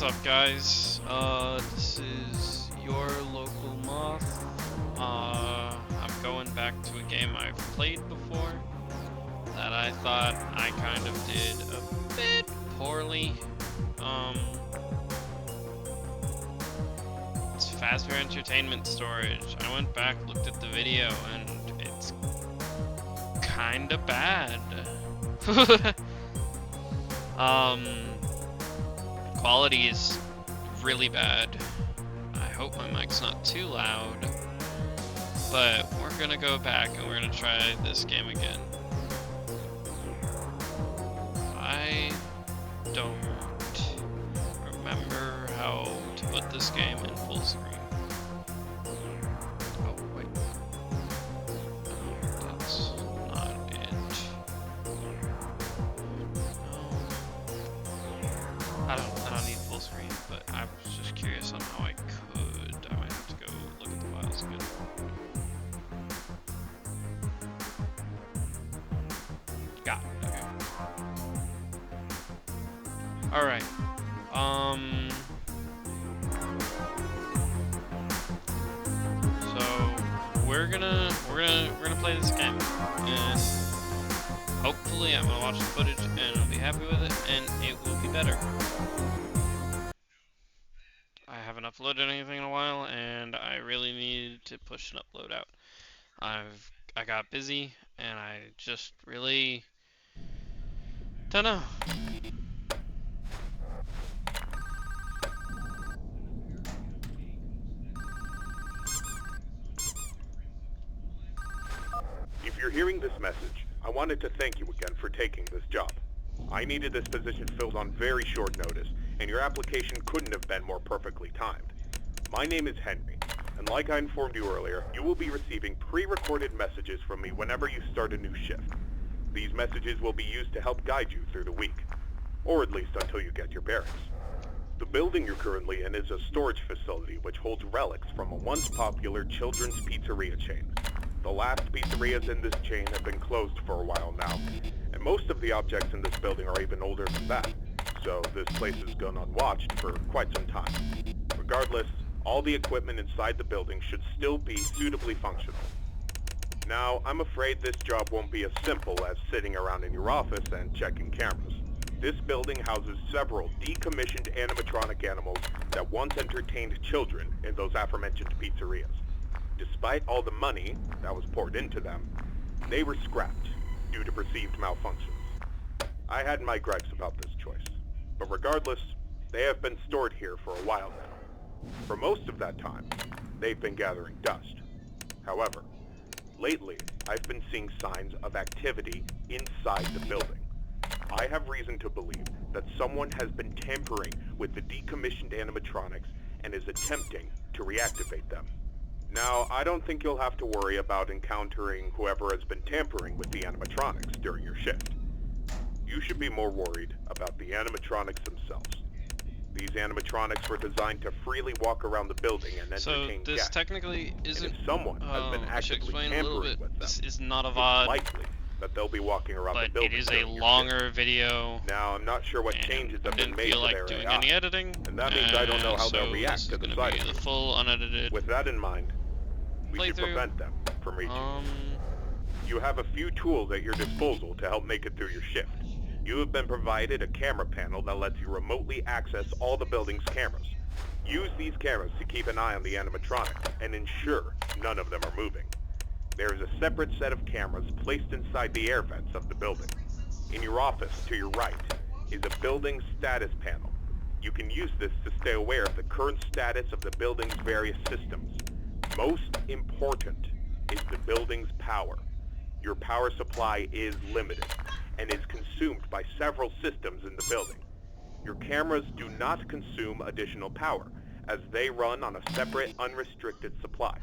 What's up, guys? This is your local moth. I'm going back to a game I've played before that I thought I kind of did a bit poorly. It's fazbear Entertainment Storage. I went back, looked at the video, and it's kinda bad. Quality is really bad. I hope my mic's not too loud, but we're gonna go back and we're gonna try this game again. I don't remember how to put this game in full screen. Oh wait, that's not it. I don't need full screen, but I was just curious on how I could. I might have to go look at the files again. Got it, okay. Alright. So we're gonna play this game, and hopefully I'm gonna watch the footage and I'll be happy with it, and it will be better. I haven't uploaded anything in a while, and I really need to push an upload out. I got busy, and I just really don't know. If you're hearing this message, I wanted to thank you again for taking this job. I needed this position filled on very short notice, and your application couldn't have been more perfectly timed. My name is Henry, and like I informed you earlier, you will be receiving pre-recorded messages from me whenever you start a new shift. These messages will be used to help guide you through the week, or at least until you get your bearings. The building you're currently in is a storage facility which holds relics from a once popular children's pizzeria chain. The last pizzerias in this chain have been closed for a while now, and most of the objects in this building are even older than that, so this place has gone unwatched for quite some time. Regardless, all the equipment inside the building should still be suitably functional. Now, I'm afraid this job won't be as simple as sitting around in your office and checking cameras. This building houses several decommissioned animatronic animals that once entertained children in those aforementioned pizzerias. Despite all the money that was poured into them, they were scrapped due to perceived malfunctions. I had my gripes about this choice, but regardless, they have been stored here for a while now. For most of that time, they've been gathering dust. However, lately, I've been seeing signs of activity inside the building. I have reason to believe that someone has been tampering with the decommissioned animatronics and is attempting to reactivate them. Now, I don't think you'll have to worry about encountering whoever has been tampering with the animatronics during your shift. You should be more worried about the animatronics themselves. These animatronics were designed to freely walk around the building and entertain So this guests. technically isn't. And if someone has been I should actively explain a little tampering bit. with them, This is not a it's VOD, likely that they'll be walking around the but building it is a during your shift. longer video. Now, I'm not sure what And changes have I been didn't made feel to like their doing AI, any editing, and that means I don't know how they'll so react this to is the gonna side be the effects. full unedited With that in mind, we should playthrough. prevent them from reaching you. You have a few tools at your disposal to help make it through your shift. You have been provided a camera panel that lets you remotely access all the building's cameras. Use these cameras to keep an eye on the animatronics and ensure none of them are moving. There is a separate set of cameras placed inside the air vents of the building. In your office to your right is a building status panel. You can use this to stay aware of the current status of the building's various systems. Most important is the building's power. Your power supply is limited and is consumed by several systems in the building. Your cameras do not consume additional power, as they run on a separate, unrestricted supply.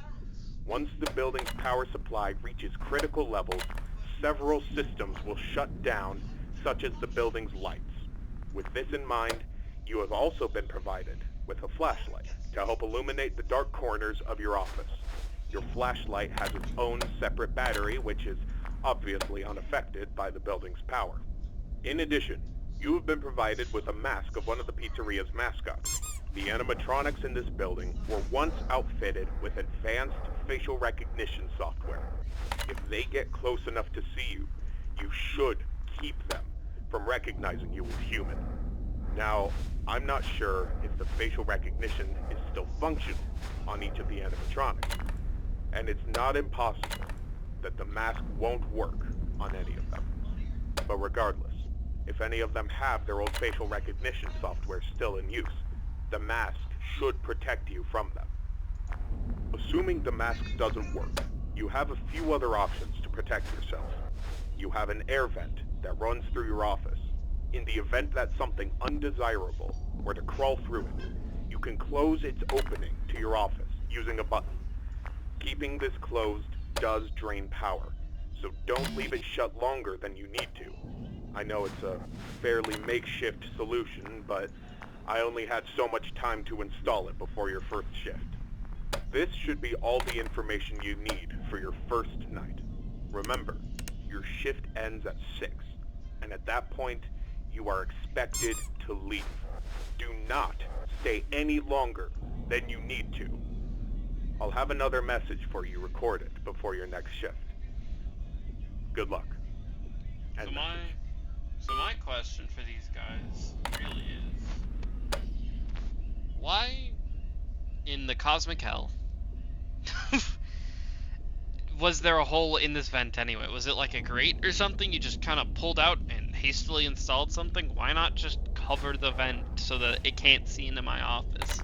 Once the building's power supply reaches critical levels, several systems will shut down, such as the building's lights. With this in mind, you have also been provided with a flashlight to help illuminate the dark corners of your office. Your flashlight has its own separate battery, which is obviously unaffected by the building's power. In addition, You have been provided with a mask of one of the pizzeria's mascots. The animatronics in this building were once outfitted with advanced facial recognition software. If they get close enough to see you, you should keep them from recognizing you as human. Now, I'm not sure if the facial recognition is still functional on each of the animatronics, and it's not impossible that the mask won't work on any of them. But regardless, if any of them have their old facial recognition software still in use, the mask should protect you from them. Assuming the mask doesn't work, you have a few other options to protect yourself. You have an air vent that runs through your office. In the event that something undesirable were to crawl through it, you can close its opening to your office using a button. Keeping this closed does drain power, so don't leave it shut longer than you need to. I know it's a fairly makeshift solution, but I only had so much time to install it before your first shift. This should be all the information you need for your first night. Remember, your shift ends at 6, and at that point, you are expected to leave. Do not stay any longer than you need to. I'll have another message for you recorded before your next shift. Good luck. End message. So my question for these guys really is, why in the cosmic hell was there a hole in this vent anyway? Was it like a grate or something you just kind of pulled out and hastily installed something? Why not just cover the vent so that it can't see into my office?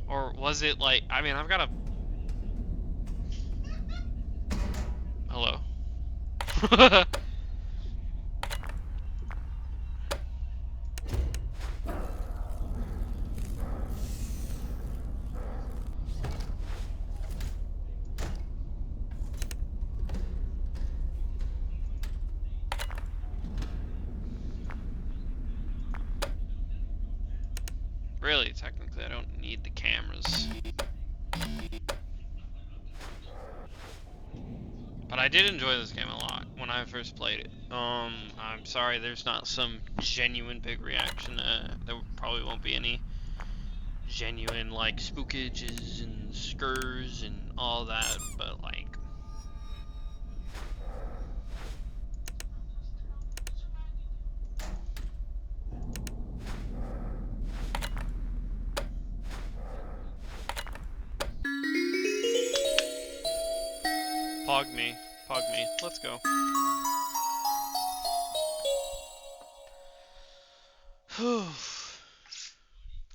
Or was it like, I mean, I've got a... Hello. Really, technically, I don't need the cameras. But I did enjoy this game a lot when I first played it. I'm sorry there's not some genuine big reaction. There probably won't be any genuine, like, spookages and skurs and all that, but, like... Pog me. Let's go.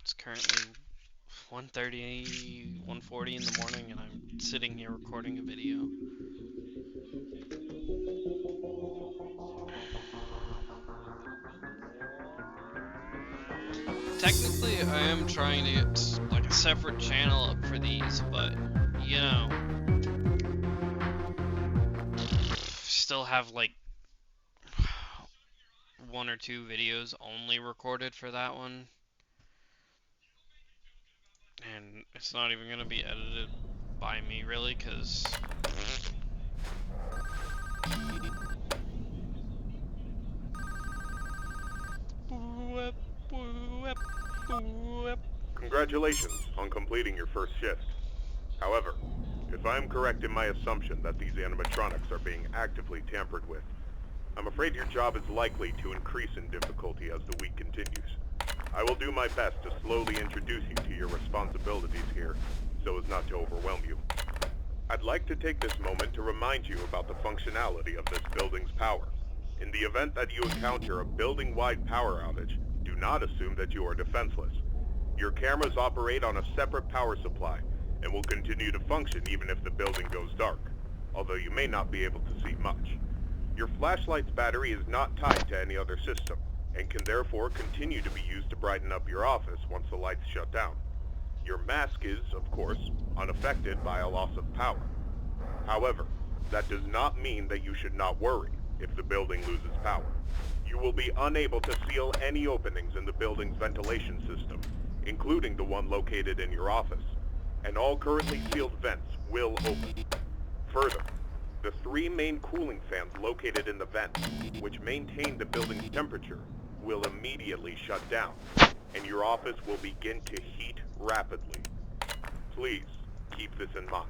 It's currently 1:30, 1:40 in the morning, and I'm sitting here recording a video. Technically, I am trying to get like a separate channel up for these, but you know, still have like 1 or 2 videos only recorded for that one, and it's not even gonna be edited by me really, cause Congratulations on completing your first shift. However, if I'm correct in my assumption that these animatronics are being actively tampered with, I'm afraid your job is likely to increase in difficulty as the week continues. I will do my best to slowly introduce you to your responsibilities here, so as not to overwhelm you. I'd like to take this moment to remind you about the functionality of this building's power. In the event that you encounter a building-wide power outage, do not assume that you are defenseless. Your cameras operate on a separate power supply, and will continue to function even if the building goes dark, although you may not be able to see much. Your flashlight's battery is not tied to any other system, and can therefore continue to be used to brighten up your office once the lights shut down. Your mask is, of course, unaffected by a loss of power. However, that does not mean that you should not worry if the building loses power. You will be unable to seal any openings in the building's ventilation system, including the one located in your office, and all currently sealed vents will open. Further, The three main cooling fans located in the vents, which maintain the building's temperature, will immediately shut down, and your office will begin to heat rapidly. Please, keep this in mind.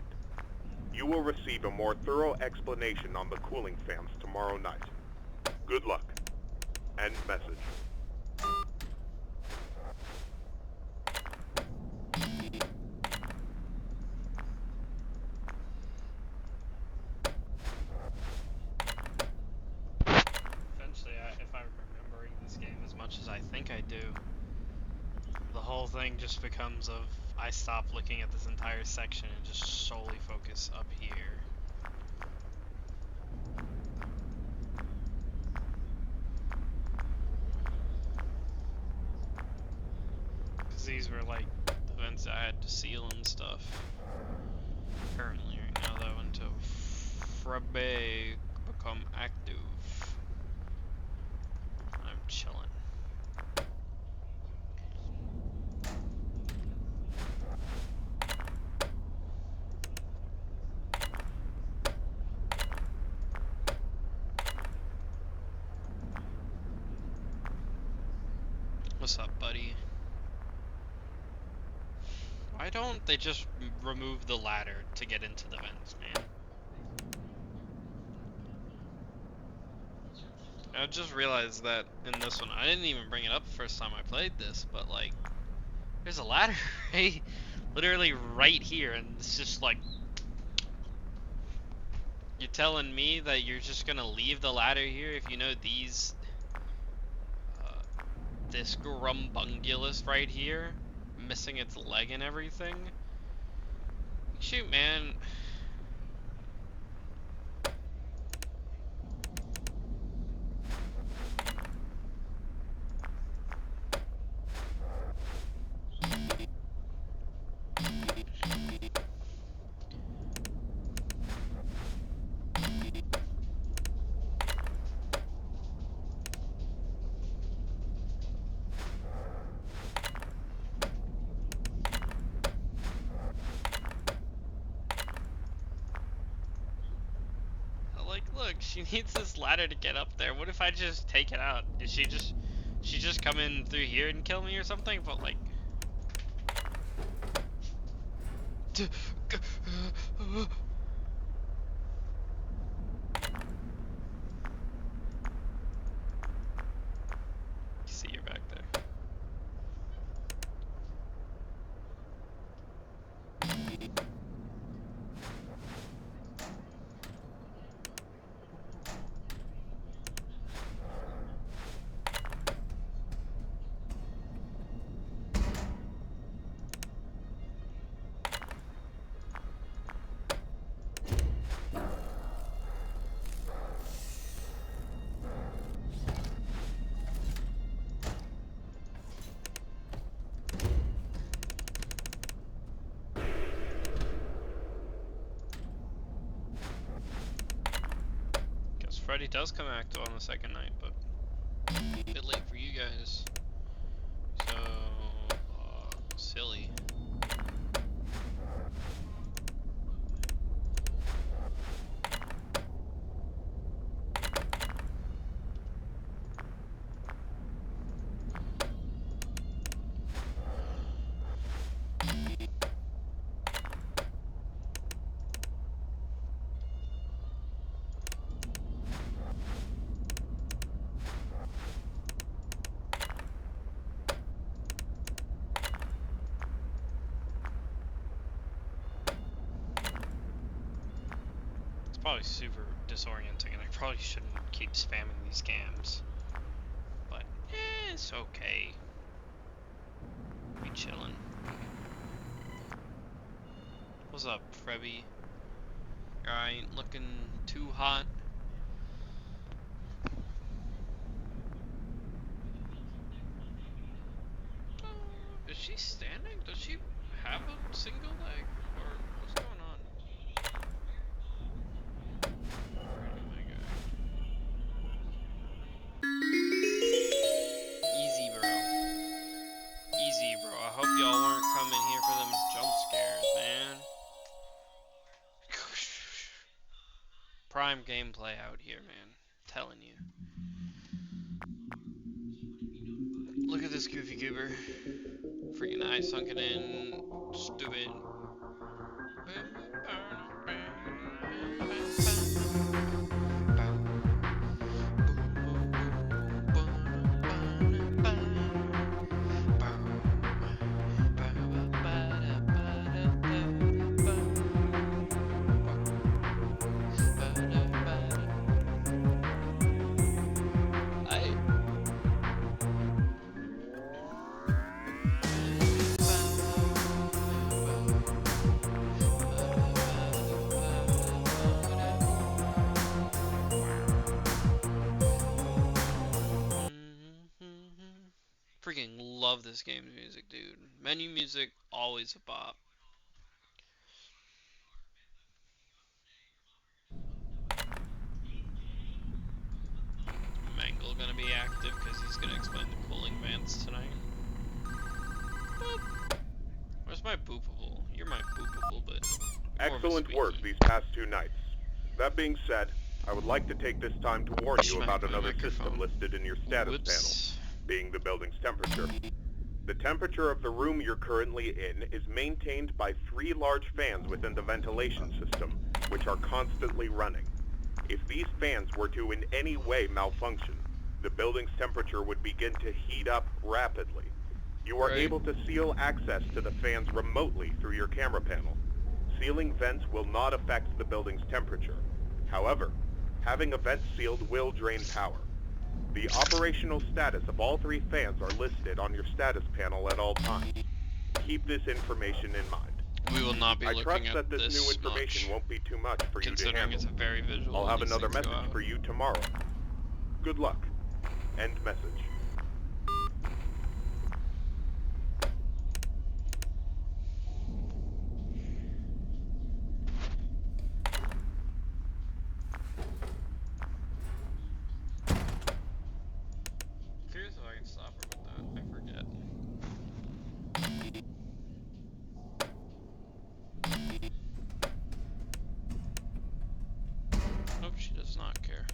You will receive a more thorough explanation on the cooling fans tomorrow night. Good luck. End message. Eventually, if I'm remembering this game as much as I think I do, the whole thing just becomes of I stop looking at this entire section and just solely focus up here. Because these were like the vents I had to seal and stuff. Currently, right now though, until Frabe become active, I'm chilling. What's up, buddy? Why don't they just remove the ladder to get into the vents, man? I just realized that in this one, I didn't even bring it up the first time I played this, but like, there's a ladder right, literally right here, and it's just like, you're telling me that you're just gonna leave the ladder here if you know this grumbungulus right here, missing its leg and everything? Shoot, man. Like, look, she needs this ladder to get up there. What if I just take it out? Is she just come in through here and kill me or something? But like, see, you're back there. Guess Freddy does come active on the second night, but a bit late for you guys. So, silly. It's probably super disorienting, and I probably shouldn't keep spamming these scams. But, it's okay. We chillin'. What's up, Frebby? I ain't looking too hot. Is she standing? Does she have a single leg? Or what's going on? Easy, bro. Easy, bro. I hope y'all weren't coming here for them jump scares, man. prime gameplay out here, man. Telling you. Look at this goofy goober. Freaking eye sunken in. Stupid. Freaking love this game's music, dude. Menu music, always a bop. Mangle gonna be active because he's gonna explain the cooling vents tonight. Boop. Where's my boopable? You're my boopable, but you're more of a Excellent work squeaky. these past 2 nights. That being said, I would like to take this time to warn you about Smack my another system microphone. listed in your status Whoops. panel, being the building's temperature. The temperature of the room you're currently in is maintained by 3 large fans within the ventilation system, which are constantly running. If these fans were to in any way malfunction, the building's temperature would begin to heat up rapidly. You are Right. able to seal access to the fans remotely through your camera panel. Sealing vents will not affect the building's temperature. However, having a vent sealed will drain power. The operational status of all 3 fans are listed on your status panel at all times. Keep this information in mind. We will not be I looking trust at that this new information much, won't be too much for you to considering handle. it's a very visual. I'll have these another things go message out. for you tomorrow. Good luck. End message. Curious if I can stop her with that. I forget. Nope, she does not care.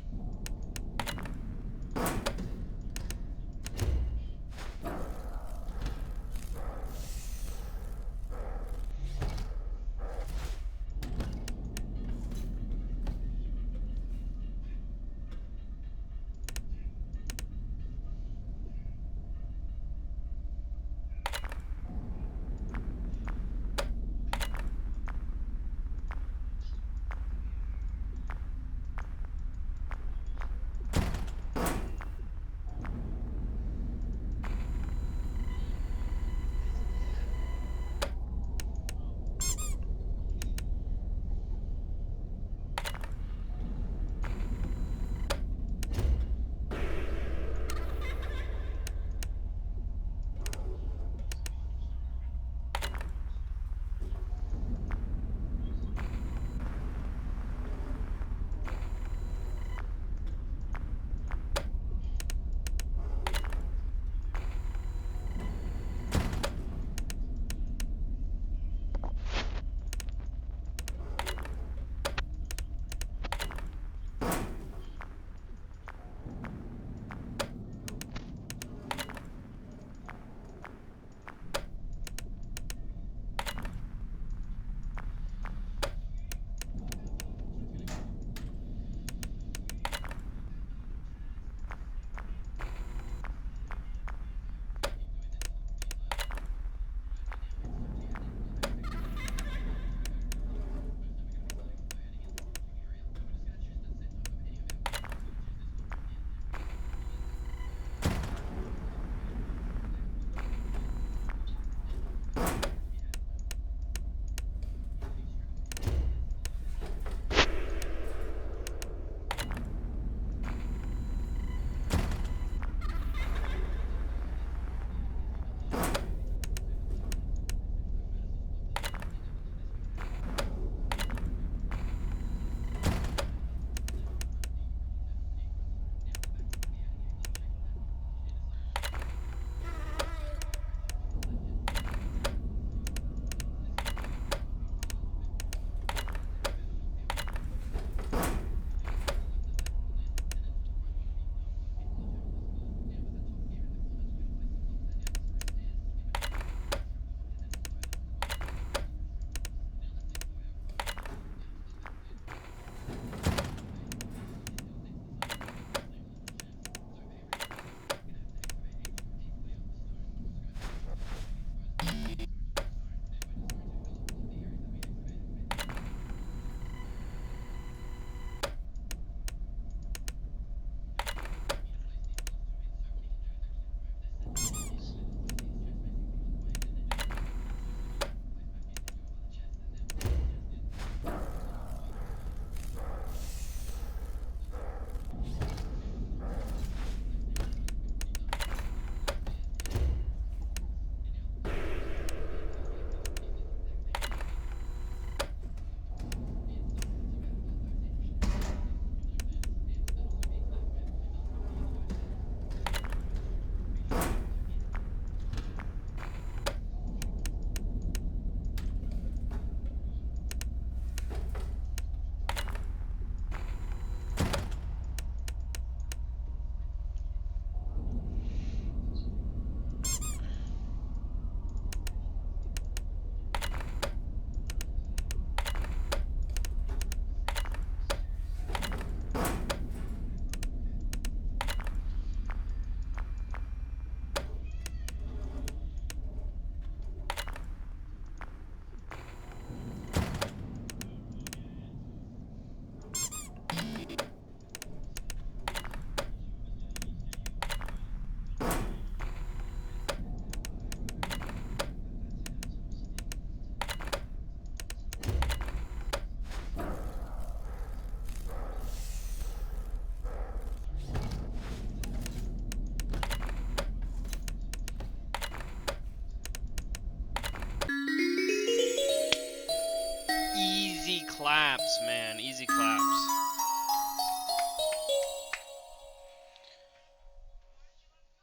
claps, man. Easy claps.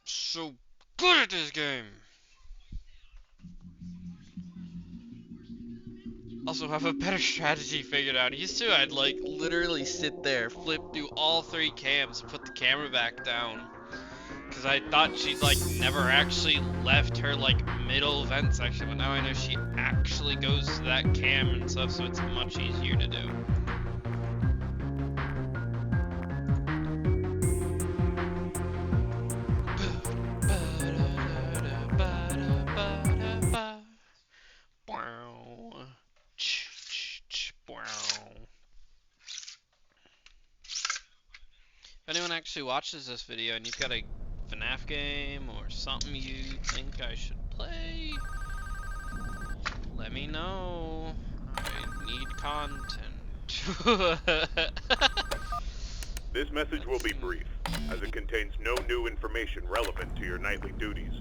So good at this game. Also have a better strategy figured out. Used to, I'd like literally sit there, flip through all 3 cams, and put the camera back down. Cause I thought she'd like never actually left her like middle vent section, but now I know she actually goes to that cam and stuff, so it's much easier to do. If anyone actually watches this video and you've got a FNAF game or something you think I should play, let me know. I need content. This message will be brief, as it contains no new information relevant to your nightly duties.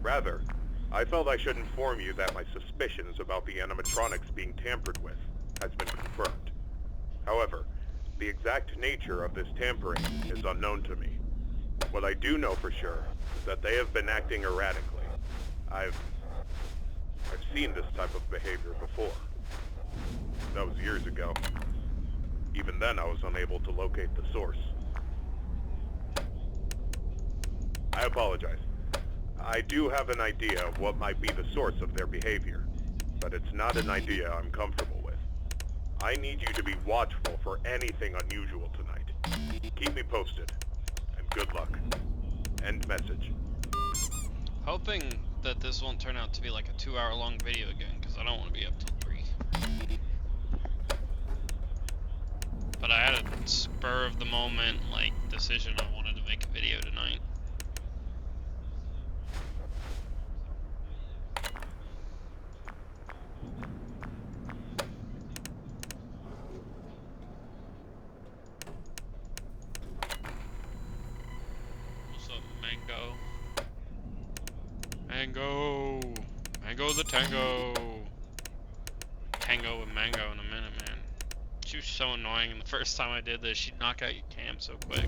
Rather, I felt I should inform you that my suspicions about the animatronics being tampered with has been confirmed. However, the exact nature of this tampering is unknown to me. What I do know for sure is that they have been acting erratically. I've seen this type of behavior before. That was years ago. Even then, I was unable to locate the source. I apologize. I do have an idea of what might be the source of their behavior, but it's not an idea I'm comfortable with. I need you to be watchful for anything unusual tonight. Keep me posted, and good luck. End message. Hoping that this won't turn out to be like a 2-hour long video again, because I don't want to be up till 3. But I had a spur of the moment like decision. I wanted to make a video tonight. What's up, Mango? Mango! Mango the Tango! Tango with Mango in a minute, man. She was so annoying, and the first time I did this, she'd knock out your cam so quick.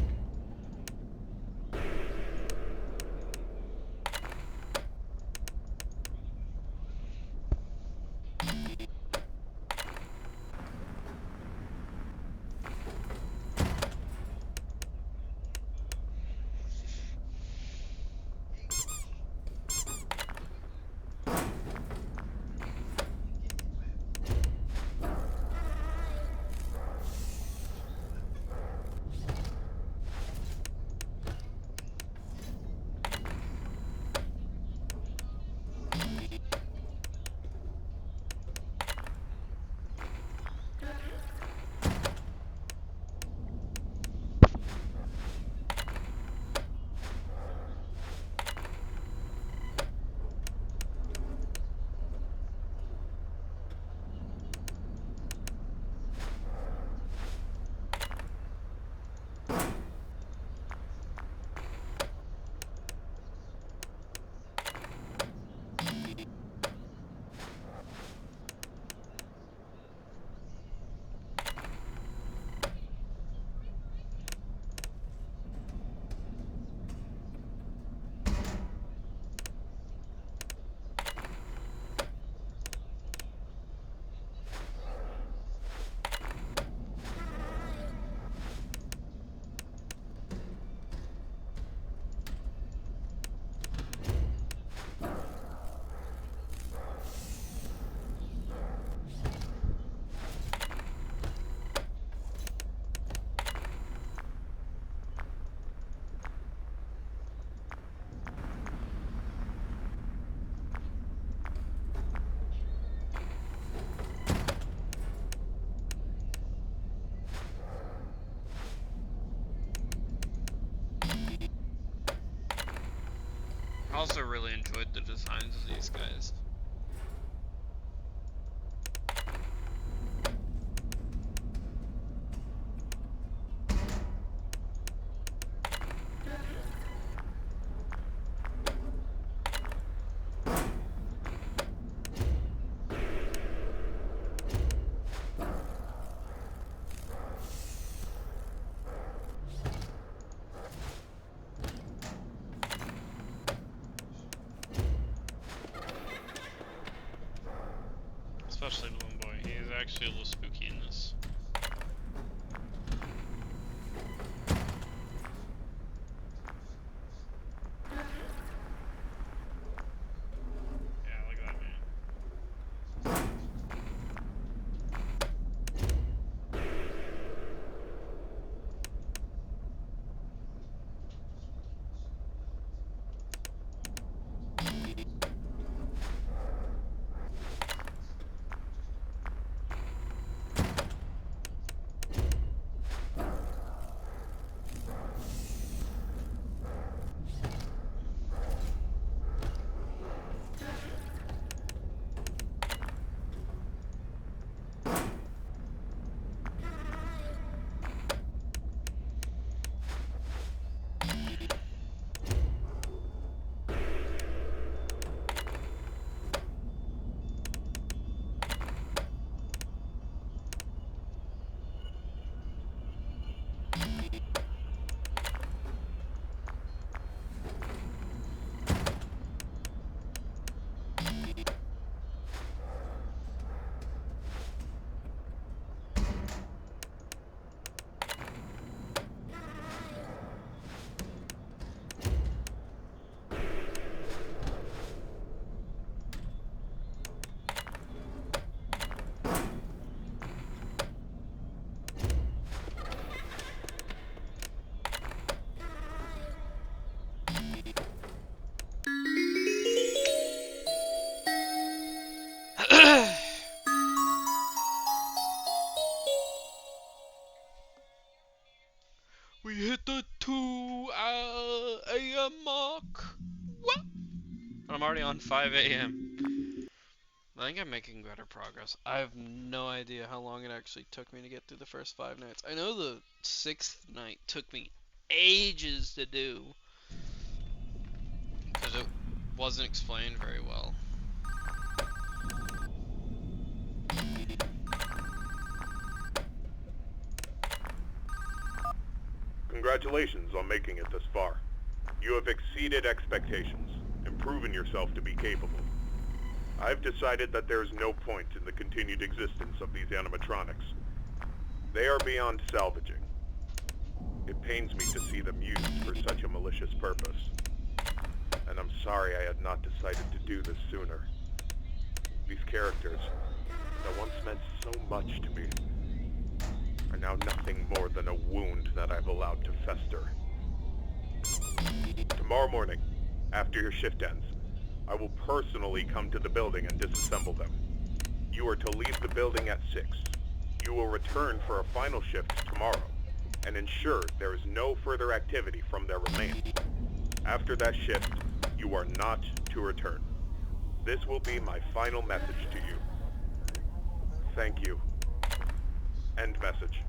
I also really enjoyed the designs of these guys. actually a little spooky in this. Yeah, look at that, man. We hit the 2 a.m. mark. What? I'm already on 5 a.m. I think I'm making better progress. I have no idea how long it actually took me to get through the first 5 nights. I know the 6th night took me ages to do, because it wasn't explained very well. Congratulations on making it this far. You have exceeded expectations and proven yourself to be capable. I've decided that there is no point in the continued existence of these animatronics. They are beyond salvaging. It pains me to see them used for such a malicious purpose. And I'm sorry I had not decided to do this sooner. These characters, that once meant so much to me, are now nothing more than a wound that I've allowed to fester. Tomorrow morning, after your shift ends, I will personally come to the building and disassemble them. You are to leave the building at 6. You will return for a final shift tomorrow, and ensure there is no further activity from their remains. After that shift, you are not to return. This will be my final message to you. Thank you. End message.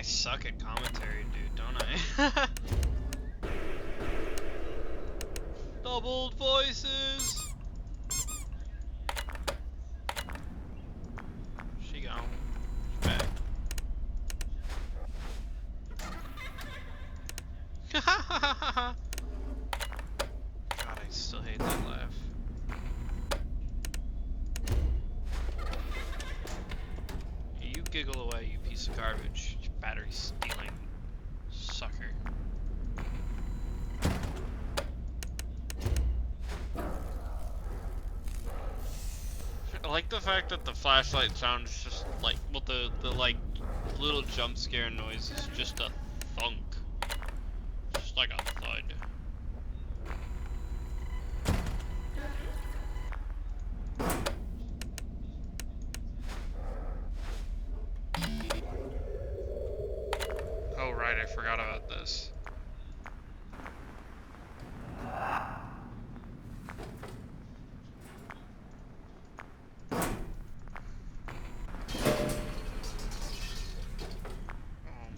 I suck at commentary, dude, don't I? Doubled voices! She gone. She's back. God, I still hate that laugh. You giggle away, you piece of garbage. You battery stealing sucker. I like the fact that the flashlight sounds just like, well, the like little jump scare noise is just a thunk. Just like a thud. Oh right, I forgot about this. Oh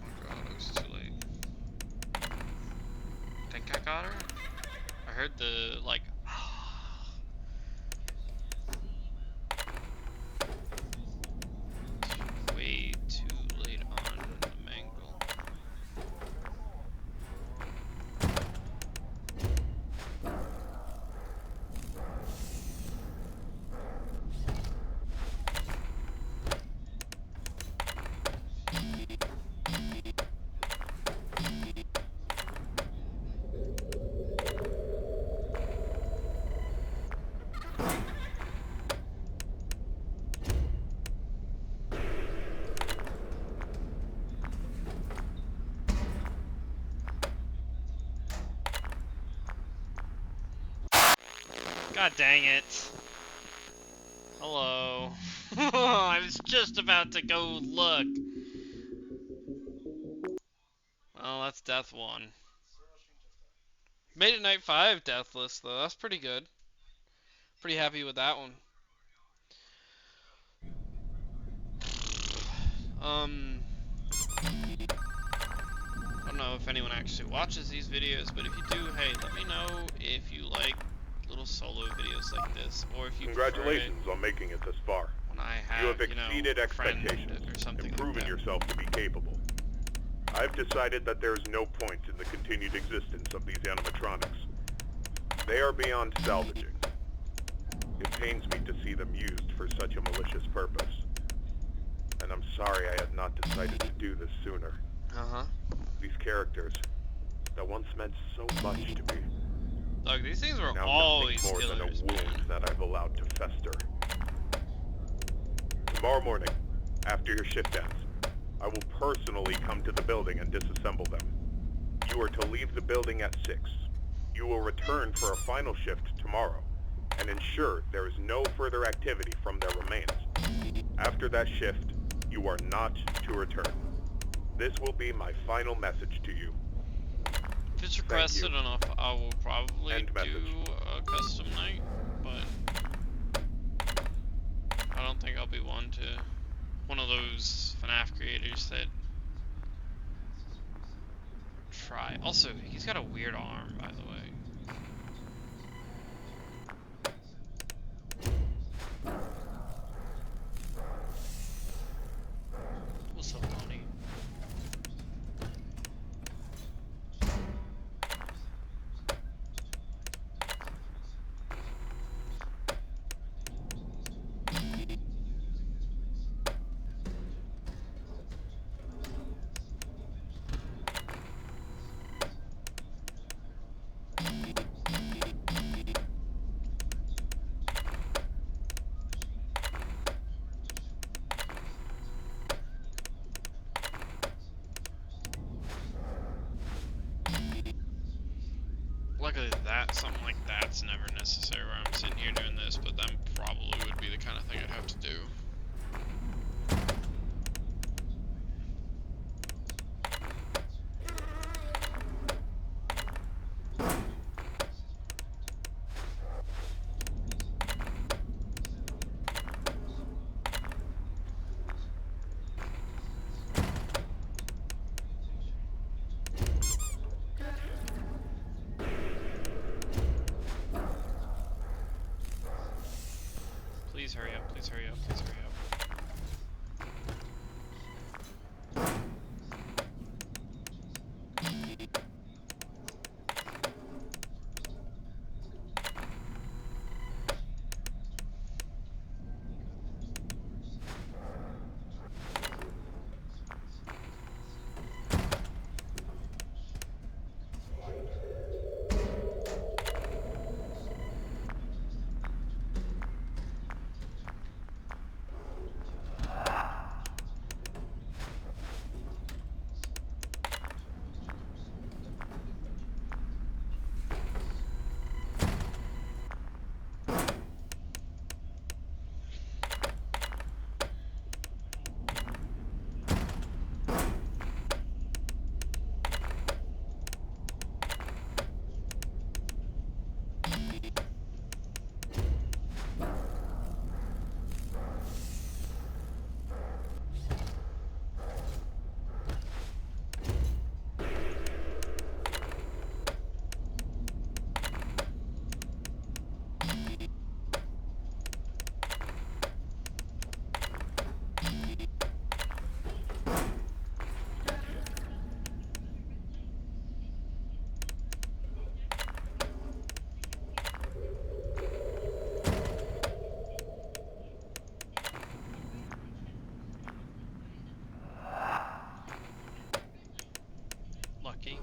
my god, it was too late. Think I got her? I heard the, like, way too late on the mangle. God dang it. Hello. I was just about to go look. Well, that's death 1. Made it night 5 deathless, though. That's pretty good. Pretty happy with that one. I don't know if anyone actually watches these videos, but if you do, hey, let me know if you like little solo videos like this, or if you Congratulations on making it this far. when I You have, have exceeded a friend expectations or something and proven like that. yourself to be capable. I've decided that there is no point in the continued existence of these animatronics. They are beyond salvaging. It pains me to see them used for such a malicious purpose. And I'm sorry I had not decided to do this sooner. Uh-huh. These characters, that once meant so much to me, Look, these things were now always nothing more killers, than a wound man. that I've allowed to fester. Tomorrow morning, after your shift ends, I will personally come to the building and disassemble them. You are to leave the building at 6. You will return for a final shift tomorrow, and ensure there is no further activity from their remains. After that shift, you are not to return. This will be my final message to you. If it's requested enough, I will probably End message. do a custom night, but I don't think I'll be one of those FNAF creators that try. Also, he's got a weird arm, by the way. What's up, Lonnie? Luckily something like that's never necessary where I'm sitting here doing this, but that probably would be the kind of thing I'd have to do. Please hurry up, please hurry up, please hurry up. Lucky.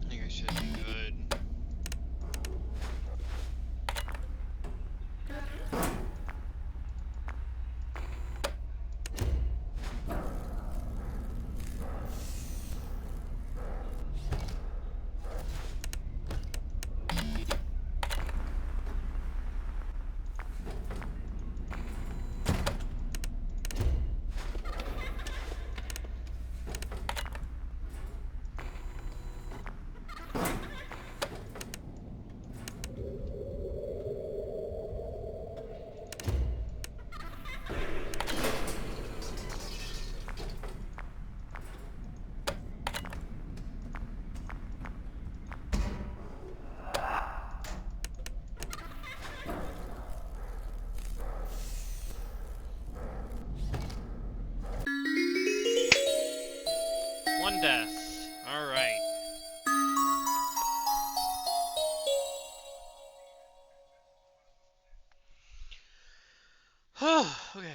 I think I should be good. One death. Alright. Okay.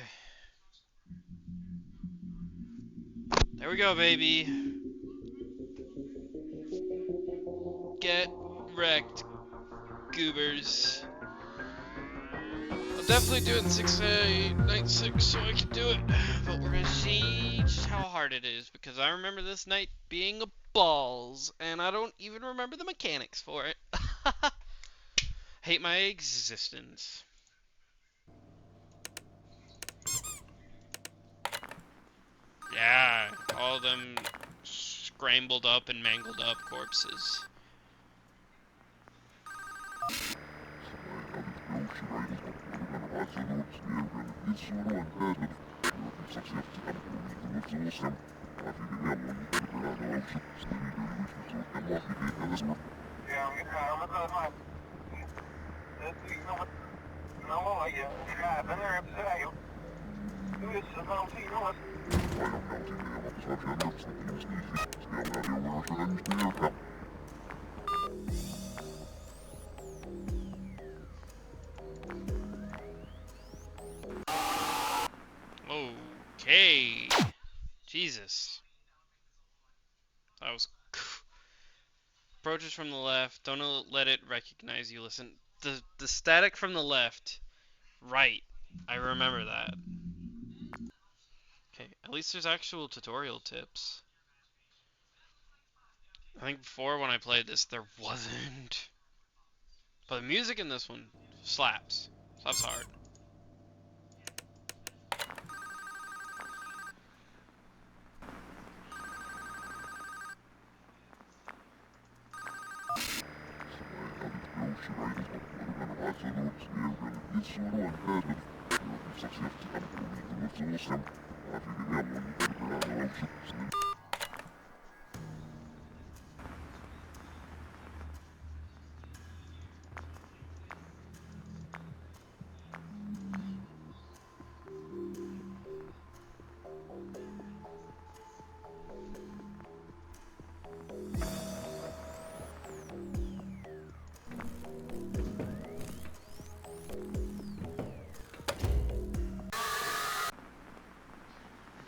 There we go, baby. Get wrecked, goobers. I'm definitely doing night 6 so I can do it. But we're gonna see just how hard it is because I remember this night being a balls and I don't even remember the mechanics for it. Hate my existence. Yeah, all them scrambled up and mangled up corpses. Okay. Jesus. That was Approaches from the left. Don't let it recognize you. Listen. The static from the left. Right. I remember that. Okay, at least there's actual tutorial tips. I think before when I played this, there wasn't. But the music in this one slaps. Slaps hard.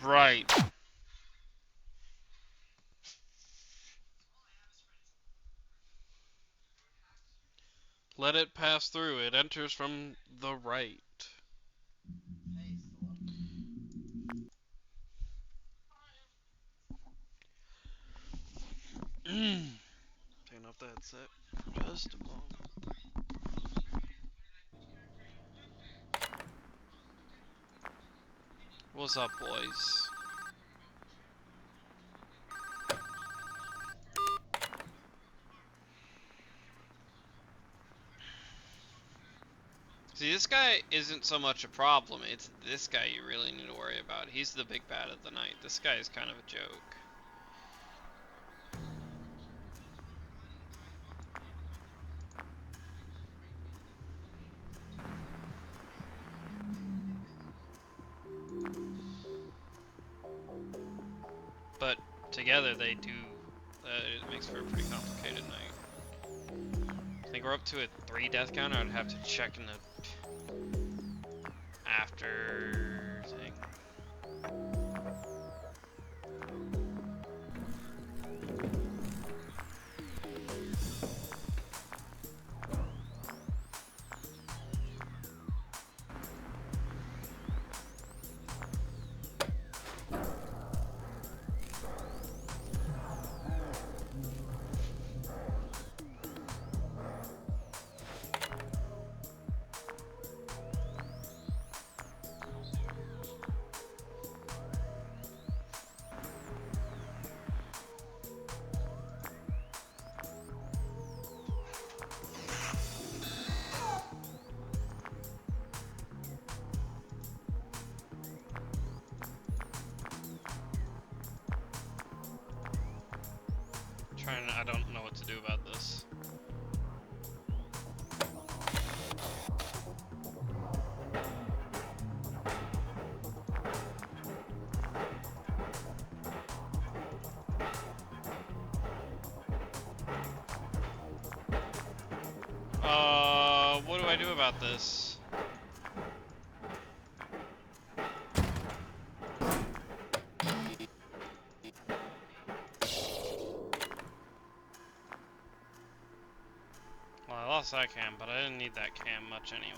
Right. Let it pass through. It enters from the right. Taking off the headset. Just a moment. What's up, boys? See, this guy isn't so much a problem. It's this guy you really need to worry about. He's the big bad of the night. This guy is kind of a joke. But together they do. It makes for a pretty complicated night. I think we're up to a 3 death counter. I'd have to check in the after thing. I don't know what to do about this. What do I do about this? Well, I lost that cam, but I didn't need that cam much anyway.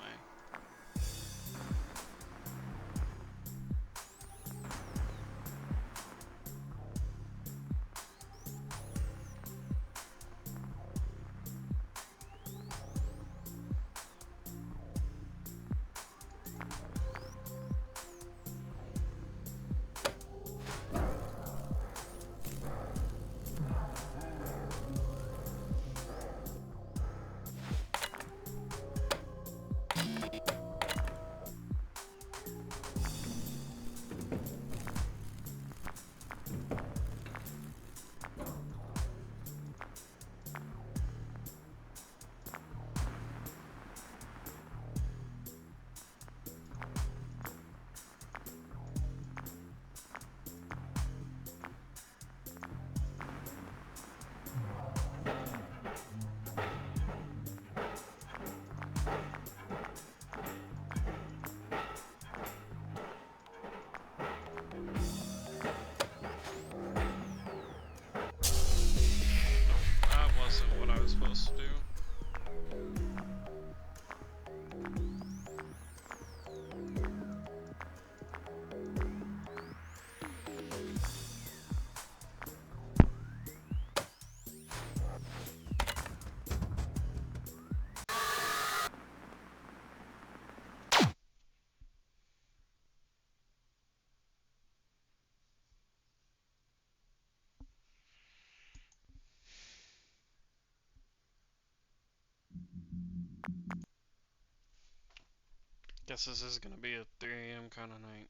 Guess this is gonna be a 3 a.m. kind of night.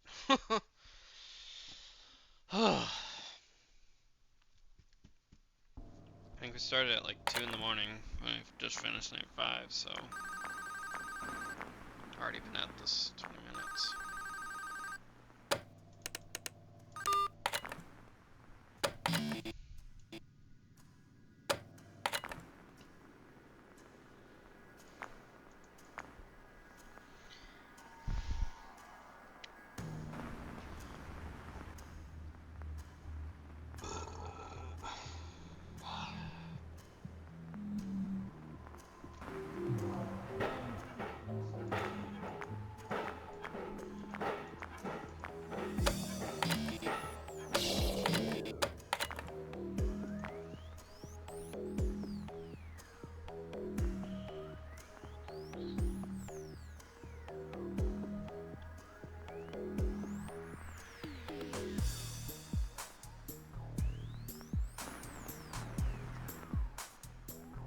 I think we started at like 2 in the morning. We've just finished at 5, so already been at this 20 minutes.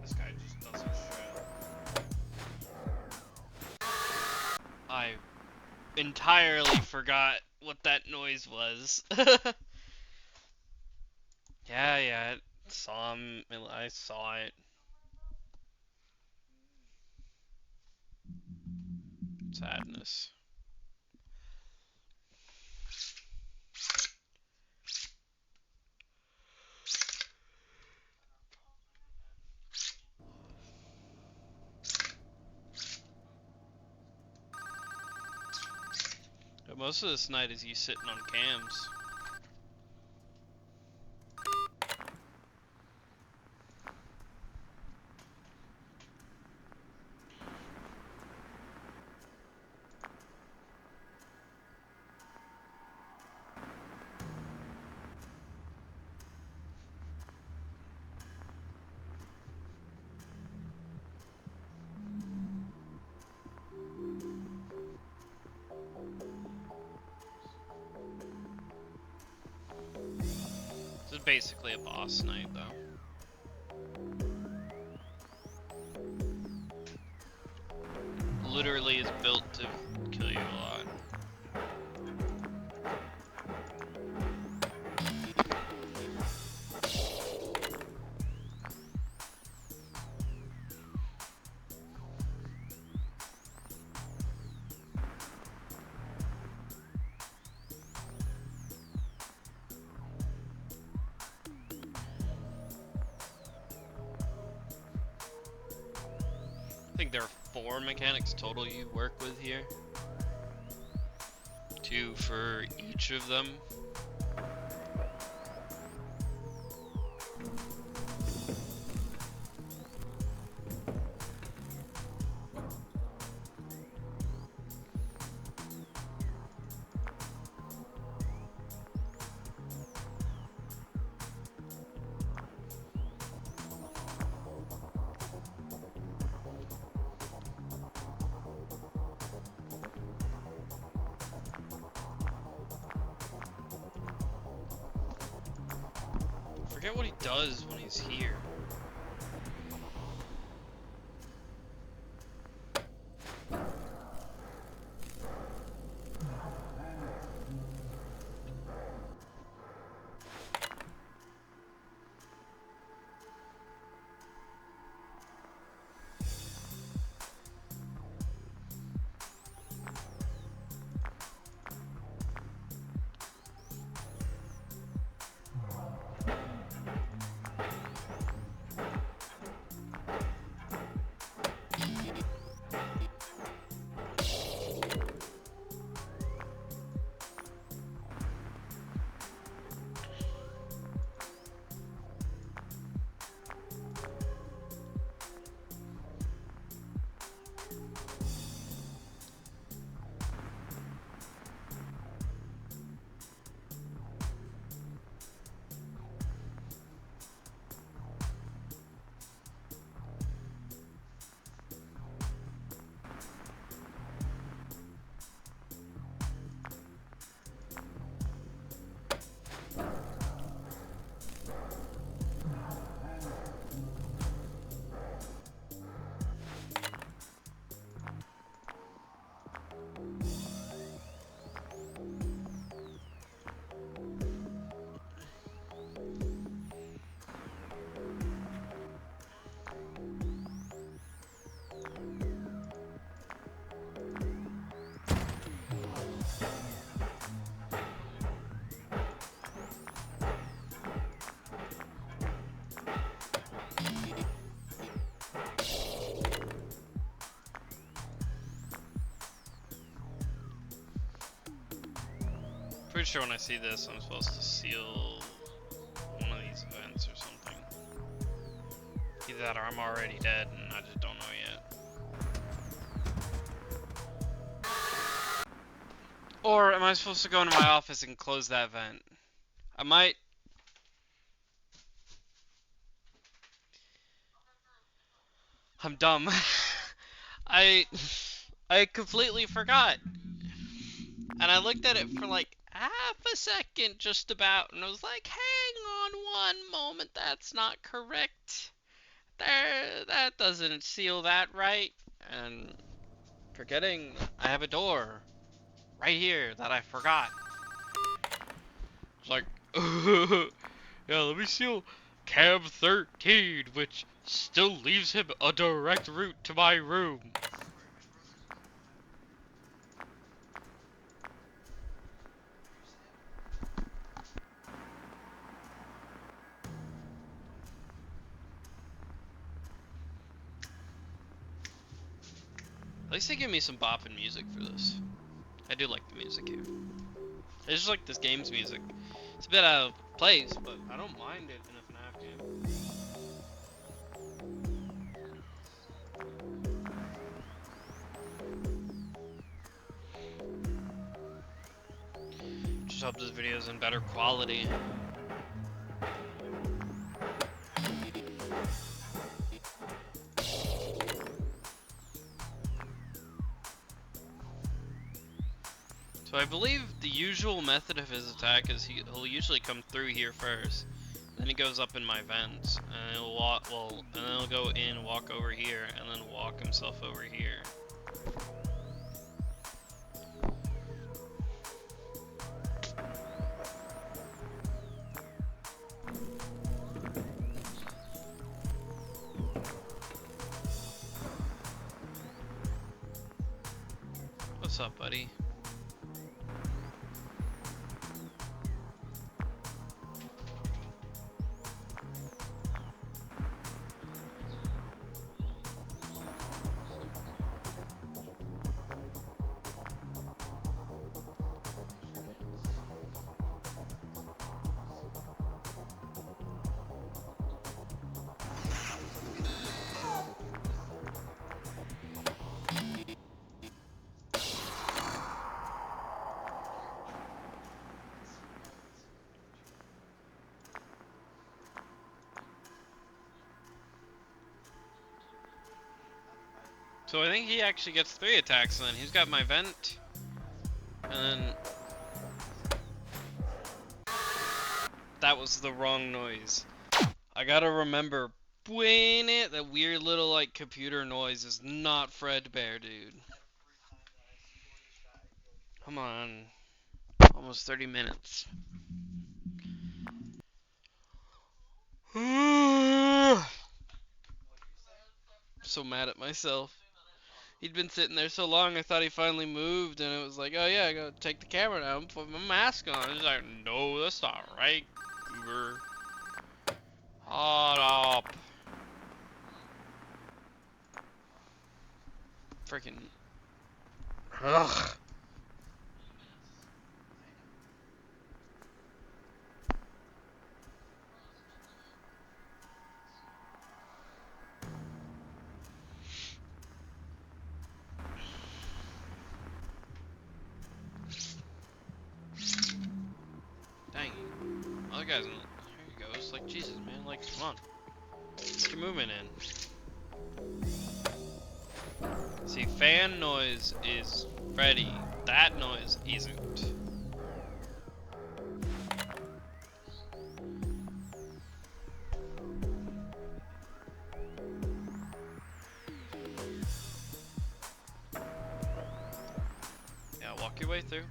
This guy just doesn't shit. I entirely forgot what that noise was. Yeah, saw him. I saw it. Sadness. But most of this night is you sitting on cams. This is basically a boss night, though. Literally is built to kill you a lot. I think there are 4 mechanics total you work with here. 2 for each of them. I forget what he does when he's here. Pretty sure when I see this, I'm supposed to seal one of these events or something. Either that or I'm already dead and I just don't know yet. Or am I supposed to go into my office and close that vent? I might. I'm dumb. I I completely forgot. And I looked at it for like half a second just about and I was like, hang on one moment, that's not correct. That doesn't seal that right. And forgetting I have a door right here that I forgot. It's like, yeah, let me seal cab 13, which still leaves him a direct route to my room. At least they give me some bopping music for this. I do like the music here. I just like this game's music. It's a bit out of place, but I don't mind it in a FNAF game. Just hope this video is in better quality. So I believe the usual method of his attack is he'll usually come through here first, then he goes up in my vents, and he'll walk. Well, and then he'll go in, walk over here, and then walk himself over here. What's up, buddy? So I think he actually gets 3 attacks then. He's got my vent. And then... That was the wrong noise. I gotta remember, that weird little like computer noise is not Fredbear, dude. Come on. Almost 30 minutes. So mad at myself. He'd been sitting there so long, I thought he finally moved, and it was like, oh yeah, I gotta take the camera down and put my mask on. He's like, no, that's not right, goober. Hold up. Freaking. Ugh. Dang. Other guys, here he goes. Like, Jesus, man. Like, come on. Get your movement in. See, fan noise is Freddy. That noise isn't. Yeah, walk your way through.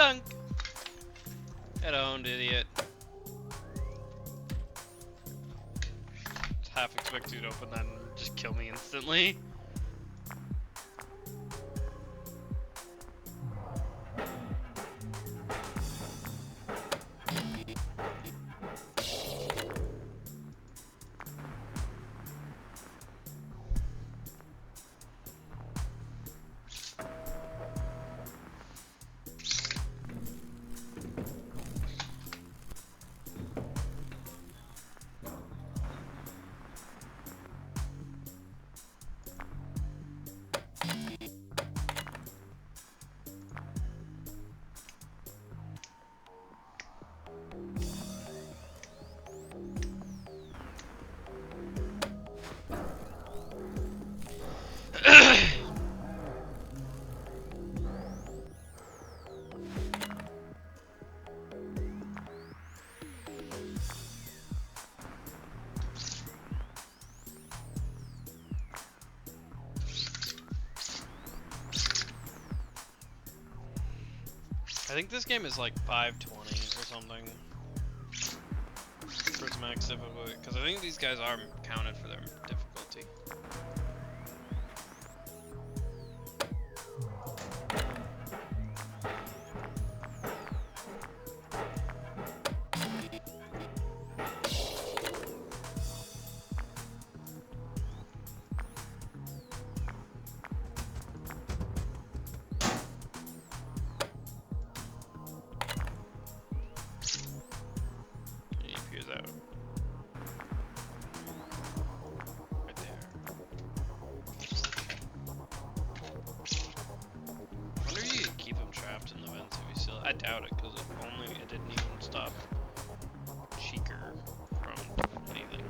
Dunk! Get owned, idiot. Half expect you to open that and just kill me instantly. I think this game is like 520 or something for its max difficulty, because I think these guys are counted for their difficulty. He appears out right there. I wonder if you could keep him trapped in the vents if he still. I doubt it, because if only it didn't even stop Cheeker from anything.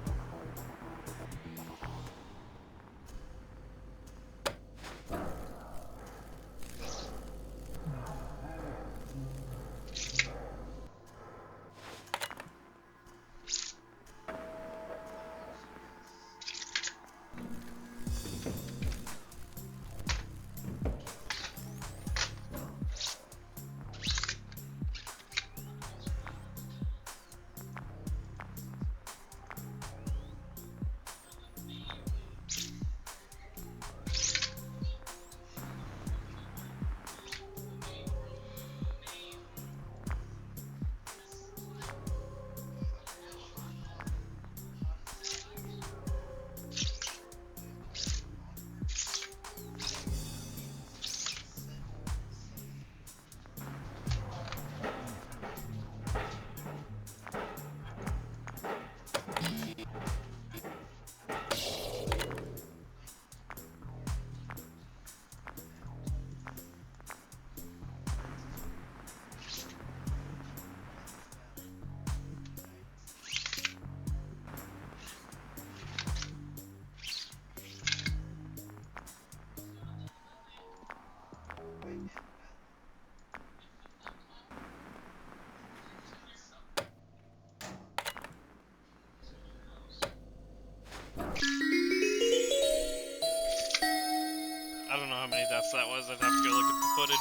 I don't know how many deaths that was. I'd have to go look at the footage.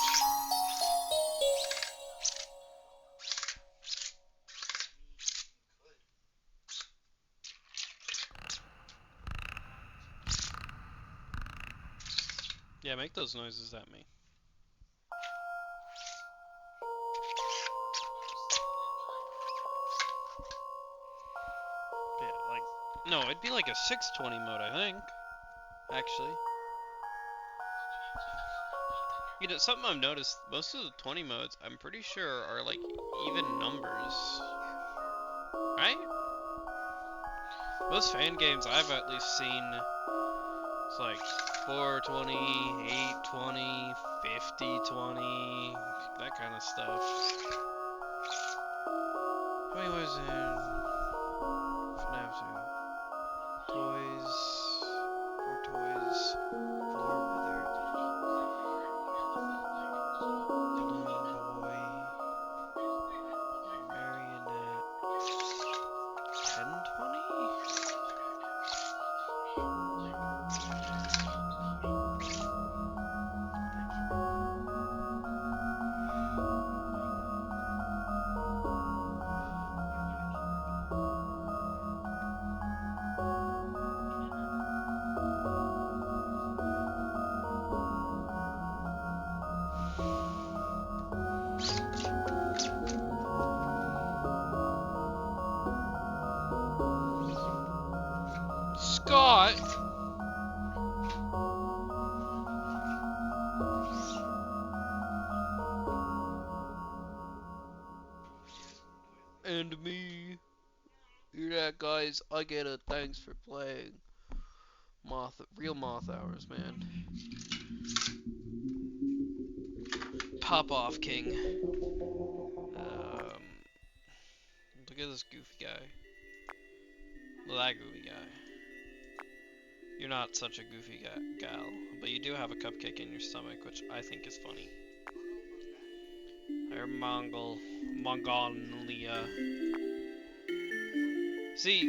Yeah, make those noises at me. Yeah, like, no, it'd be like a 620 mode, I think. Actually. You know, something I've noticed, most of the 20 modes, I'm pretty sure are like even numbers. Right? Most fan games I've at least seen, it's like 420, 820, 5020, that kind of stuff. How many was in FNAF 2? Toys, 4 toys, 4 weather, balloon boy, marionette, 1020? guys, I get it. Thanks for playing. Real moth hours, man. Pop off, King. Look at this goofy guy. Well, that goofy guy. You're not such a goofy gal, but you do have a cupcake in your stomach, which I think is funny. Or Mongolia. See,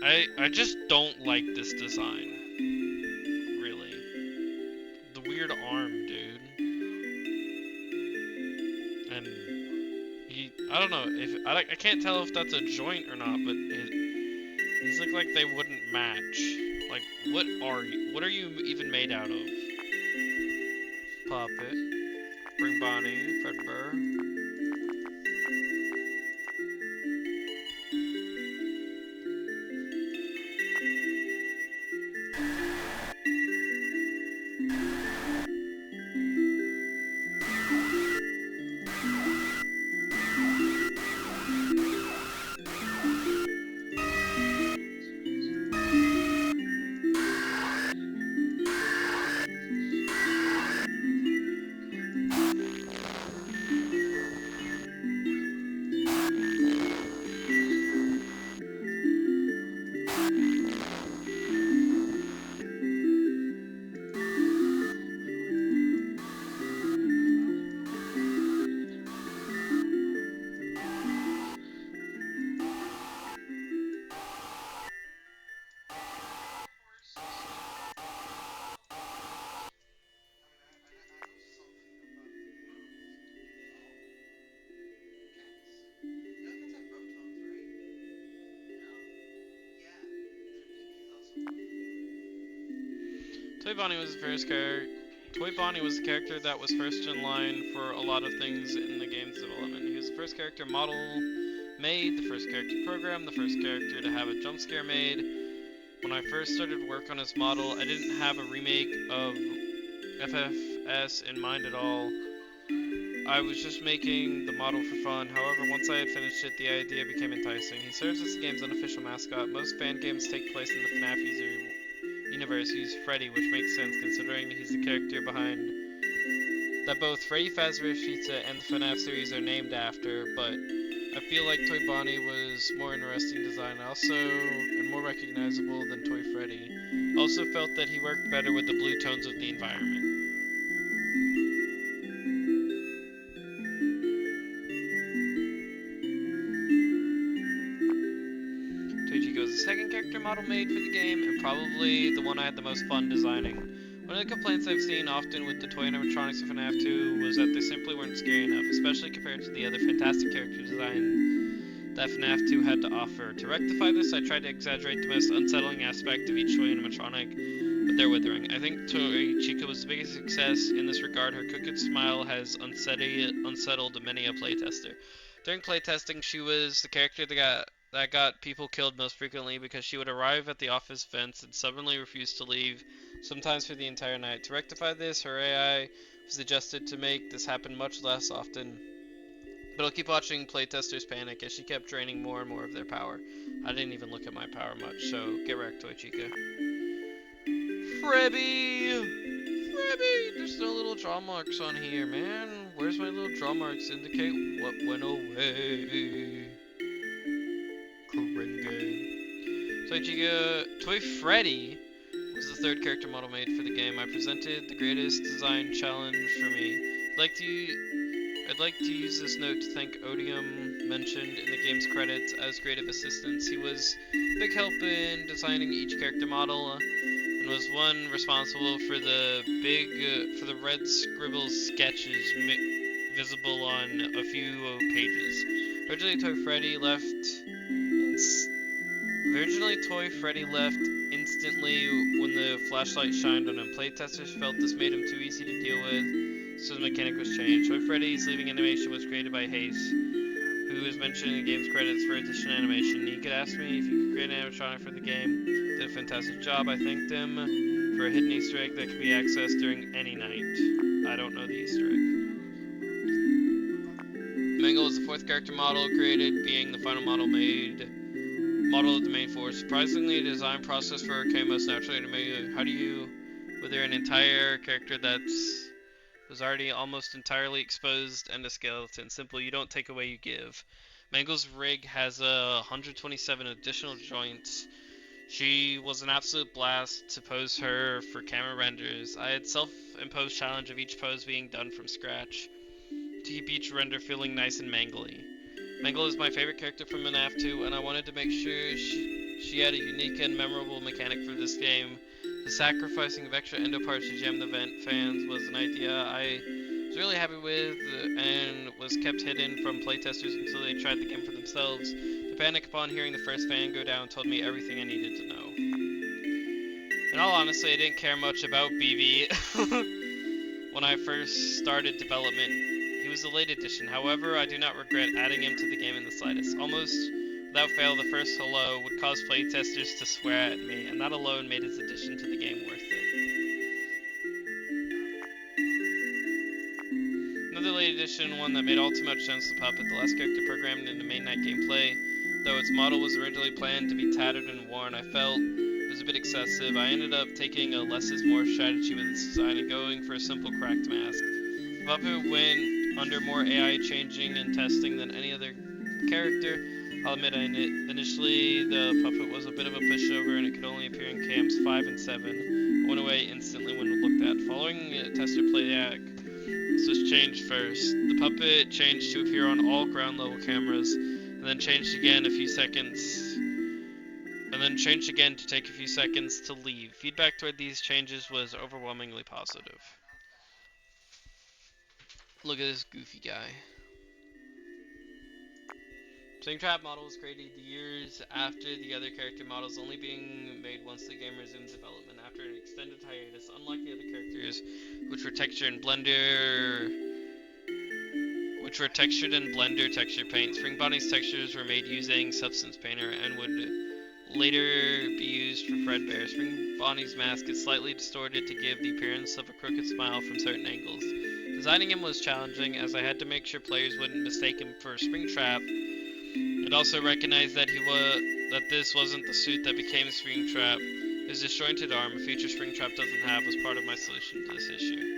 I just don't like this design. Really. The weird arm, dude. And I don't know if I can't tell if that's a joint or not, but these look like they wouldn't match. Like, what are you even made out of? Puppet. Bring Bonnie. Fazbear. Toy Bonnie was the first character. Toy Bonnie was the character that was first in line for a lot of things in the game's development. He was the first character model made, the first character programmed, the first character to have a jump scare made. When I first started work on his model, I didn't have a remake of FFS in mind at all. I was just making the model for fun. However, once I had finished it, the idea became enticing. He serves as the game's unofficial mascot. Most fan games take place in the FNAF universe. He's Freddy, which makes sense considering he's the character behind that both Freddy Fazbear Pizza and the FNAF series are named after, but I feel like Toy Bonnie was more interesting design and more recognizable than Toy Freddy. Also felt that he worked better with the blue tones of the environment. Toichigo was the second character model made for the game, and probably the one I had the most fun designing. One of the complaints I've seen often with the toy animatronics of FNAF 2 was that they simply weren't scary enough, especially compared to the other fantastic character design that FNAF 2 had to offer. To rectify this, I tried to exaggerate the most unsettling aspect of each toy animatronic, but they're withering. I think Toichica was the biggest success in this regard. Her crooked smile has unsettled many a playtester. During playtesting, she was the character that got people killed most frequently because she would arrive at the office fence and stubbornly refuse to leave, sometimes for the entire night. To rectify this, her AI was adjusted to make this happen much less often. But I'll keep watching playtesters panic as she kept draining more and more of their power. I didn't even look at my power much, so get wrecked, Toichica. Frebby! There's no little draw marks on here, man. Where's my little draw marks indicate what went away? Toy Freddy was the third character model made for the game. I presented the greatest design challenge for me. I'd like to use this note to thank Odium, mentioned in the game's credits as creative assistance. He was a big help in designing each character model, and was one responsible for the red scribbles sketches visible on a few pages. Originally, Toy Freddy left instantly when the flashlight shined on him. Playtesters felt this made him too easy to deal with, so the mechanic was changed. Toy Freddy's leaving animation was created by Hayes, who is mentioned in the game's credits for additional animation. He could ask me if he could create an animatronic for the game. Did a fantastic job. I thanked him for a hidden Easter egg that could be accessed during any night. I don't know the Easter egg. Mangle was the fourth character model created, being the final model of the main force. Surprisingly, the design process for her came most naturally to me. How do you whether an entire character that's was already almost entirely exposed and a skeleton? Simple, you don't take away, you give. Mangle's rig has 127 additional joints. She was an absolute blast to pose her for camera renders. I had self-imposed challenge of each pose being done from scratch, to keep each render feeling nice and mangly. Mangle is my favorite character from FNAF 2, and I wanted to make sure she had a unique and memorable mechanic for this game. The sacrificing of extra endo parts to jam the vent fans was an idea I was really happy with, and was kept hidden from playtesters until they tried the game for themselves. The panic upon hearing the first fan go down told me everything I needed to know. In all honesty, I didn't care much about BB when I first started development. He was a late addition, however, I do not regret adding him to the game in the slightest. Almost without fail, the first hello would cause playtesters to swear at me, and that alone made his addition to the game worth it. Another late addition, one that made all too much sense, the puppet, the last character programmed into main night gameplay. Though its model was originally planned to be tattered and worn, I felt it was a bit excessive. I ended up taking a less is more strategy with its design and going for a simple cracked mask. The puppet went under more AI changing and testing than any other character. I'll admit, initially the puppet was a bit of a pushover and it could only appear in cams 5 and 7. It went away instantly when looked at. Following a tester playback, this was changed first. The puppet changed to appear on all ground level cameras, and then changed again to take a few seconds to leave. Feedback toward these changes was overwhelmingly positive. Look at this goofy guy. Springtrap model was created years after the other character models, only being made once the game resumed development after an extended hiatus. Unlike the other characters, which were textured in Blender texture paint, Spring Bonnie's textures were made using Substance Painter and would later be used for Fredbear. Spring Bonnie's mask is slightly distorted to give the appearance of a crooked smile from certain angles. Designing him was challenging, as I had to make sure players wouldn't mistake him for Springtrap, and also recognize that this wasn't the suit that became Springtrap. His disjointed arm, a feature Springtrap doesn't have, was part of my solution to this issue.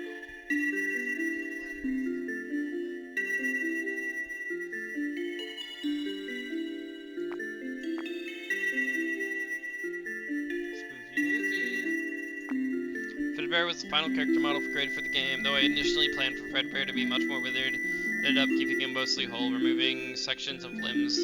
Fredbear was the final character model created for the game. Though I initially planned for Fredbear to be much more withered, I ended up keeping him mostly whole. Removing sections of limbs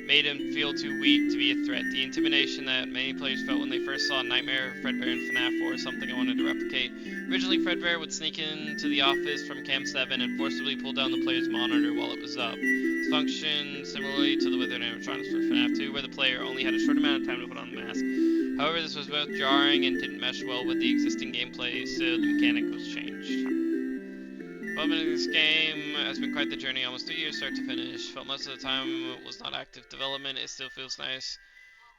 made him feel too weak to be a threat. The intimidation that many players felt when they first saw Nightmare Fredbear in FNAF 4 is something I wanted to replicate. Originally, Fredbear would sneak into the office from Cam 7 and forcibly pull down the player's monitor while it was up. This functioned similarly to the withered animatronics for FNAF 2, where the player only had a short amount of time to put on the mask. However, this was both jarring and didn't mesh well with the existing gameplay, so the mechanic was changed. Development of this game has been quite the journey, almost 2 years start to finish. Felt most of the time it was not active development. It still feels nice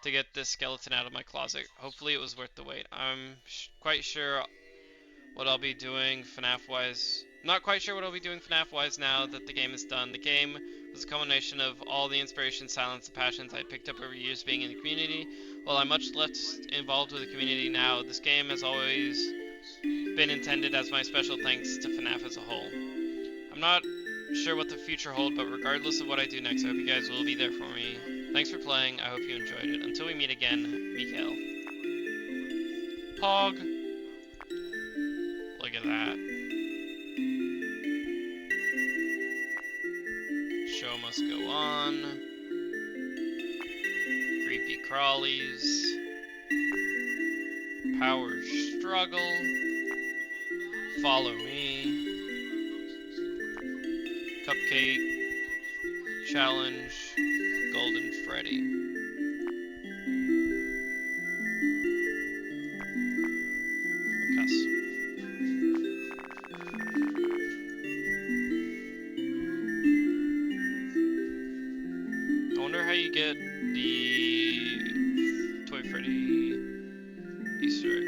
to get this skeleton out of my closet. Hopefully it was worth the wait. I'm quite sure what I'll be doing FNAF-wise. Not quite sure what I'll be doing FNAF-wise now that the game is done. The game was a culmination of all the inspiration, silence, and passions I picked up over years being in the community. While I'm much less involved with the community now, this game has always been intended as my special thanks to FNAF as a whole. I'm not sure what the future holds, but regardless of what I do next, I hope you guys will be there for me. Thanks for playing, I hope you enjoyed it. Until we meet again, Mikael. Pog! Look at that. Show must go on. Creepy crawlies. Power struggle. Follow me. Cupcake. Challenge. Golden Freddy. I wonder how you get the Toy Freddy Easter egg.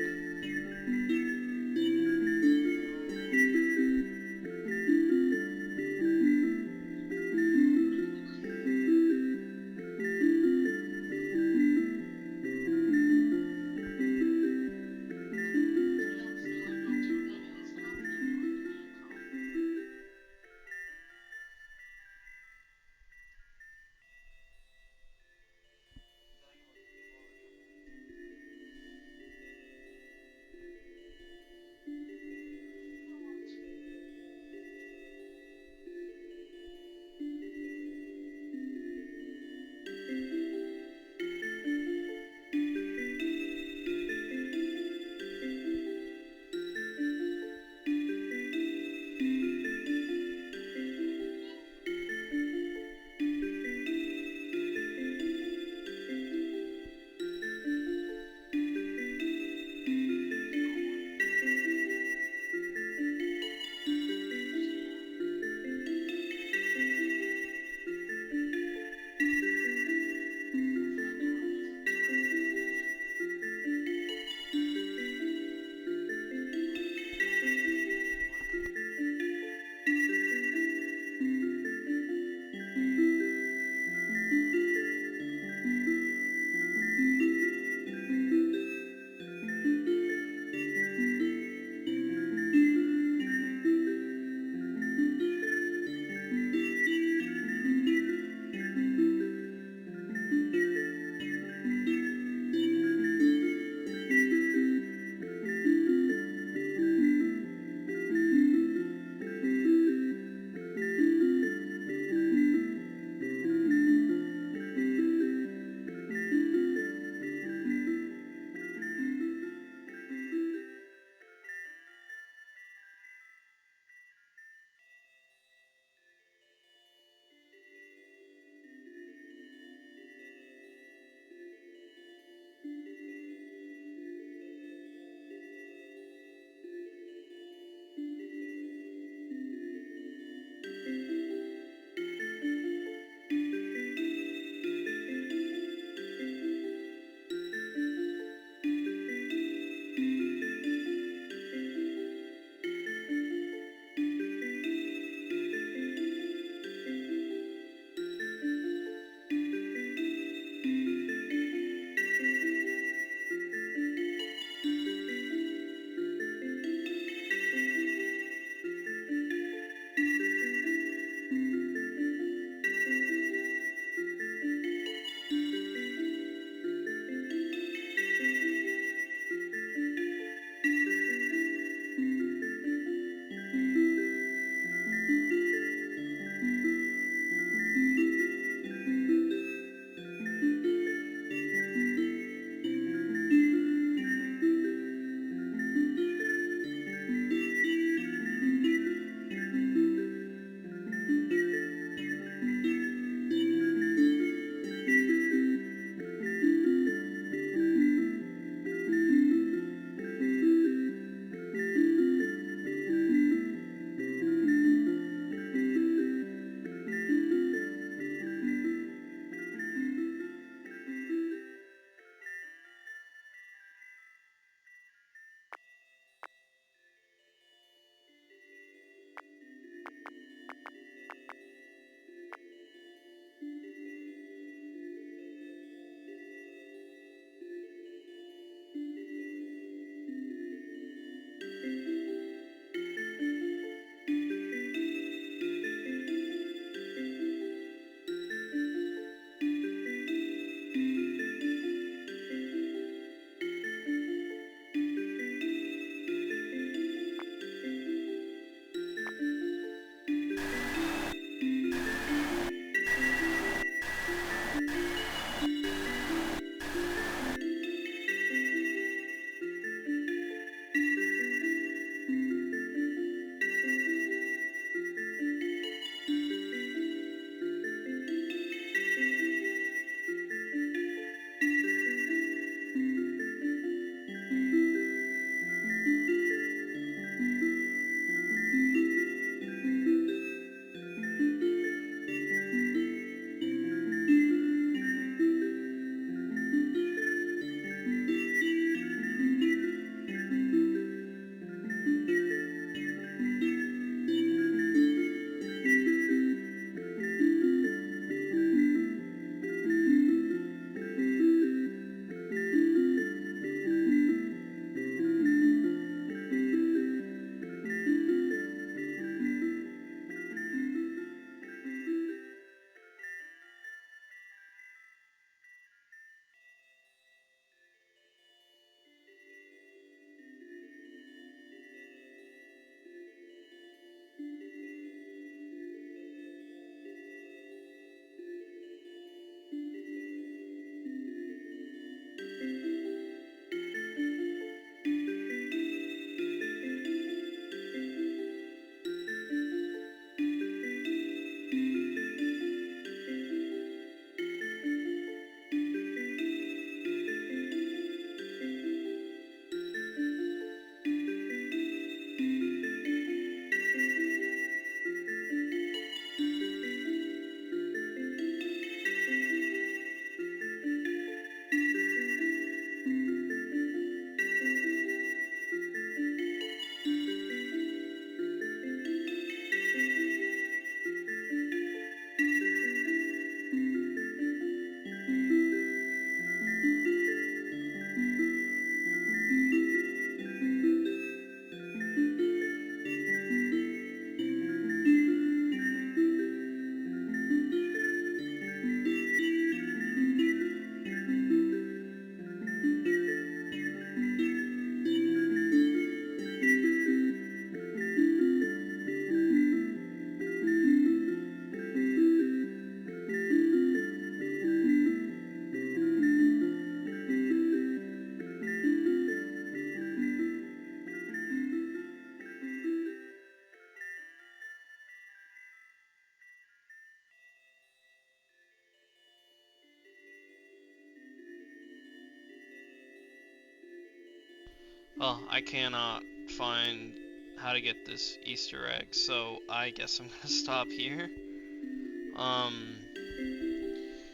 Well, I cannot find how to get this Easter egg, so I guess I'm gonna stop here.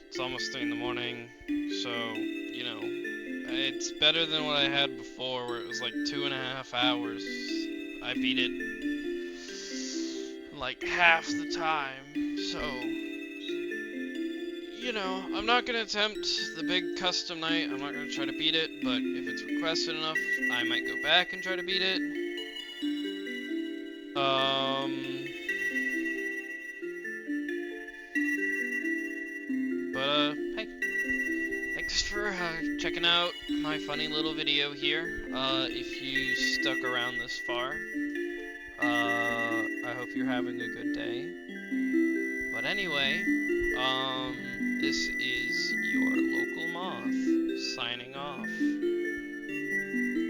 It's almost 3 in the morning, so, it's better than what I had before, where it was like 2.5 hours. I beat it like half the time, so, I'm not gonna attempt the big custom night. I'm not gonna try to beat it, but if it's requested enough, I might go back and try to beat it. Hey, thanks for checking out my funny little video here. If you stuck around this far, I hope you're having a good day. But anyway, this is your local moth signing off.